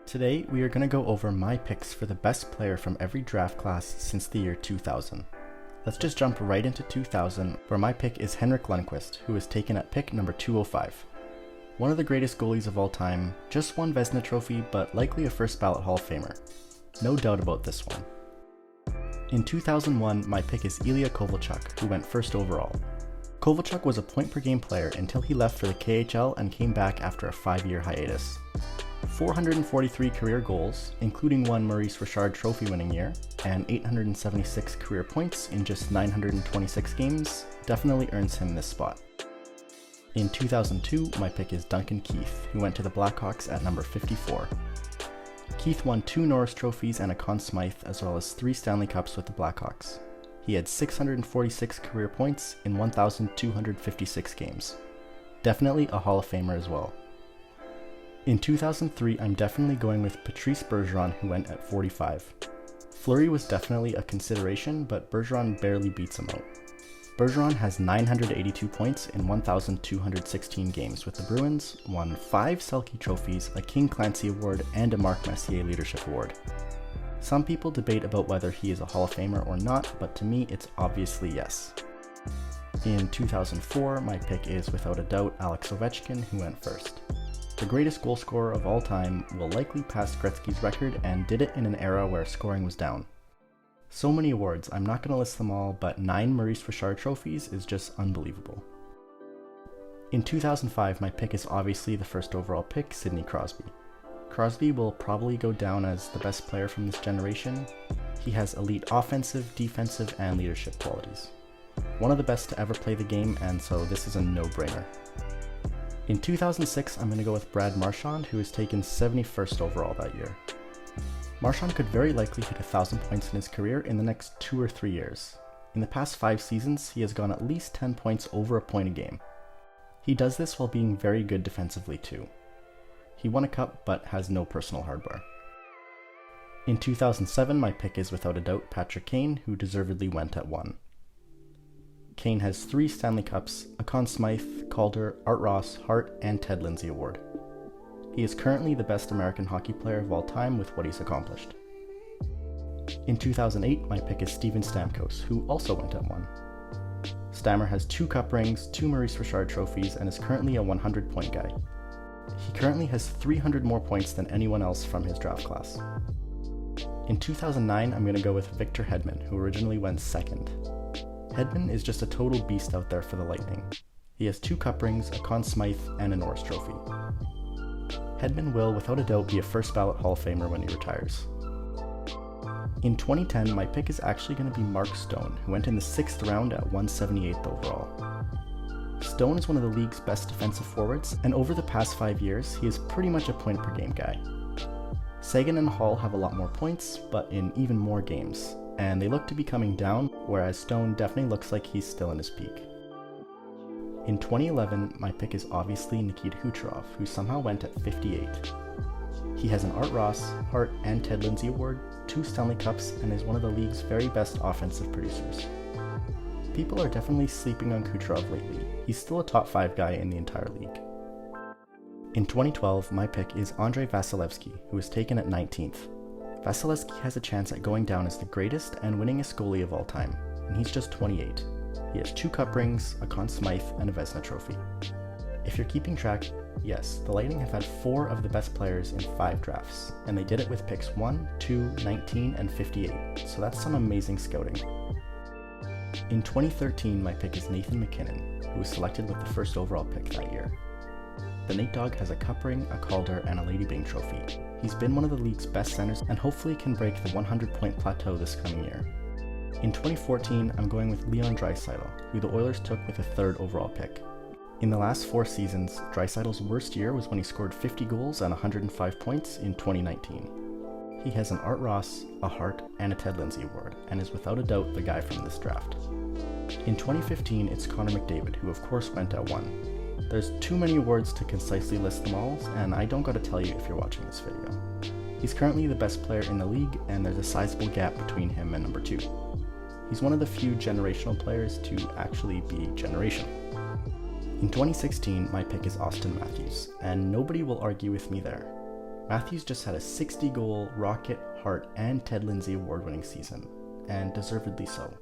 Today, we are going to go over my picks for the best player from every draft class since the year 2000. Let's just jump right into 2000, where my pick is Henrik Lundqvist, who was taken at pick number 205. One of the greatest goalies of all time, just won Vezina Trophy, but likely a first ballot Hall of Famer. No doubt about this one. In 2001, my pick is Ilya Kovalchuk, who went first overall. Kovalchuk was a point-per-game player until he left for the KHL and came back after a 5-year hiatus. 443 career goals, including one Maurice Richard Trophy-winning year, and 876 career points in just 926 games definitely earns him this spot. In 2002, my pick is Duncan Keith, who went to the Blackhawks at number 54. Keith won 2 Norris Trophies and a Conn Smythe, as well as 3 Stanley Cups with the Blackhawks. He had 646 career points in 1,256 games. Definitely a Hall of Famer as well. In 2003, I'm definitely going with Patrice Bergeron, who went at 45. Fleury was definitely a consideration, but Bergeron barely beats him out. Bergeron has 982 points in 1,216 games with the Bruins, won 5 Selke trophies, a King Clancy Award, and a Mark Messier Leadership Award. Some people debate about whether he is a Hall of Famer or not, but to me it's obviously yes. In 2004, my pick is without a doubt Alex Ovechkin, who went first. The greatest goal scorer of all time, will likely pass Gretzky's record and did it in an era where scoring was down. So many awards, I'm not going to list them all, but 9 Maurice Richard trophies is just unbelievable. In 2005, my pick is obviously the first overall pick, Sidney Crosby. Crosby will probably go down as the best player from this generation. He has elite offensive, defensive, and leadership qualities. One of the best to ever play the game, and so this is a no-brainer. In 2006, I'm going to go with Brad Marchand, who was taken 71st overall that year. Marchand could very likely hit 1,000 points in his career in the next 2 or 3 years. In the past 5 seasons, he has gone at least 10 points over a point a game. He does this while being very good defensively too. He won a cup, but has no personal hardware. In 2007, my pick is without a doubt Patrick Kane, who deservedly went at 1. Kane has 3 Stanley Cups, a Conn Smythe, Calder, Art Ross, Hart, and Ted Lindsay Award. He is currently the best American hockey player of all time with what he's accomplished. In 2008, my pick is Steven Stamkos, who also went at 1. Stammer has 2 cup rings, 2 Maurice Richard trophies, and is currently a 100-point guy. He currently has 300 more points than anyone else from his draft class. In 2009, I'm going to go with Victor Hedman, who originally went second. Hedman is just a total beast out there for the Lightning. He has 2 cup rings, a Conn Smythe, and a Norris Trophy. Hedman will, without a doubt, be a first ballot Hall of Famer when he retires. In 2010, my pick is actually going to be Mark Stone, who went in the 6th round at 178th overall. Stone is one of the league's best defensive forwards, and over the past 5 years, he is pretty much a point-per-game guy. Sagan and Hall have a lot more points, but in even more games, and they look to be coming down, whereas Stone definitely looks like he's still in his peak. In 2011, my pick is obviously Nikita Kucherov, who somehow went at 58. He has an Art Ross, Hart, and Ted Lindsay Award, 2 Stanley Cups, and is one of the league's very best offensive producers. People are definitely sleeping on Kucherov lately. He's still a top 5 guy in the entire league. In 2012, my pick is Andrei Vasilevskiy, who was taken at 19th. Vasilevskiy has a chance at going down as the greatest and winningest goalie of all time, and he's just 28. He has 2 cup rings, a Conn Smythe, and a Vezina Trophy. If you're keeping track, yes, the Lightning have had 4 of the best players in 5 drafts, and they did it with picks 1, 2, 19, and 58, so that's some amazing scouting. In 2013, my pick is Nathan MacKinnon, who was selected with the first overall pick that year. The Nate Dogg has a cup ring, a Calder, and a Lady Byng trophy. He's been one of the league's best centers and hopefully can break the 100-point plateau this coming year. In 2014, I'm going with Leon Draisaitl, who the Oilers took with a 3rd overall pick. In the last 4 seasons, Draisaitl's worst year was when he scored 50 goals and 105 points in 2019. He has an Art Ross, a Hart, and a Ted Lindsay Award, and is without a doubt the guy from this draft. In 2015, it's Connor McDavid, who of course went at 1. There's too many awards to concisely list them all, and I don't gotta tell you if you're watching this video. He's currently the best player in the league, and there's a sizable gap between him and number 2. He's one of the few generational players to actually be generational. In 2016, my pick is Austin Matthews, and nobody will argue with me there. Matthews just had a 60-goal Rocket, Hart, and Ted Lindsay award-winning season, and deservedly so.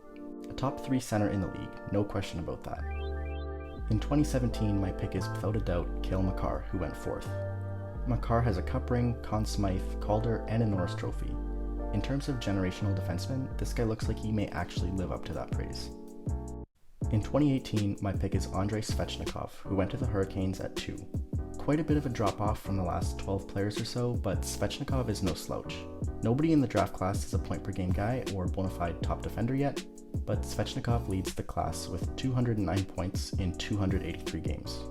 A top 3 center in the league, no question about that. In 2017, my pick is without a doubt Cale Makar, who went 4th. Makar has a Cup ring, Conn Smythe, Calder, and a Norris Trophy. In terms of generational defensemen, this guy looks like he may actually live up to that praise. In 2018, my pick is Andrei Svechnikov, who went to the Hurricanes at 2. Quite a bit of a drop-off from the last 12 players or so, but Svechnikov is no slouch. Nobody in the draft class is a point-per-game guy or bona fide top defender yet, but Svechnikov leads the class with 209 points in 283 games.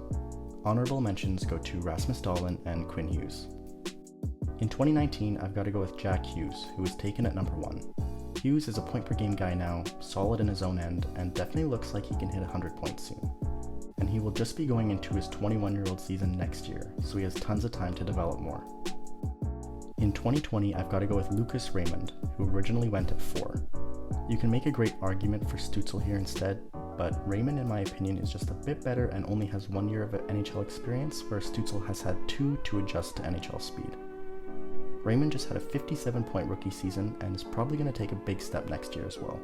Honorable mentions go to Rasmus Dahlin and Quinn Hughes. In 2019, I've got to go with Jack Hughes, who was taken at number 1. Hughes is a point-per-game guy now, solid in his own end, and definitely looks like he can hit 100 points soon. And he will just be going into his 21-year-old season next year, so he has tons of time to develop more. In 2020, I've got to go with Lucas Raymond, who originally went at 4. You can make a great argument for Stützle here instead, but Raymond in my opinion is just a bit better and only has 1 year of NHL experience, where Stützle has had 2 to adjust to NHL speed. Raymond just had a 57-point rookie season and is probably going to take a big step next year as well.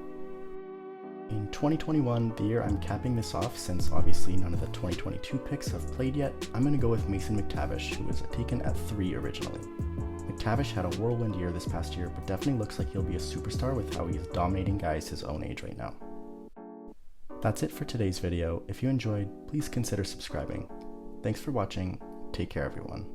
In 2021, the year I'm capping this off since obviously none of the 2022 picks have played yet, I'm going to go with Mason McTavish, who was taken at 3 originally. McTavish had a whirlwind year this past year, but definitely looks like he'll be a superstar with how he is dominating guys his own age right now. That's it for today's video. If you enjoyed, please consider subscribing. Thanks for watching. Take care, everyone.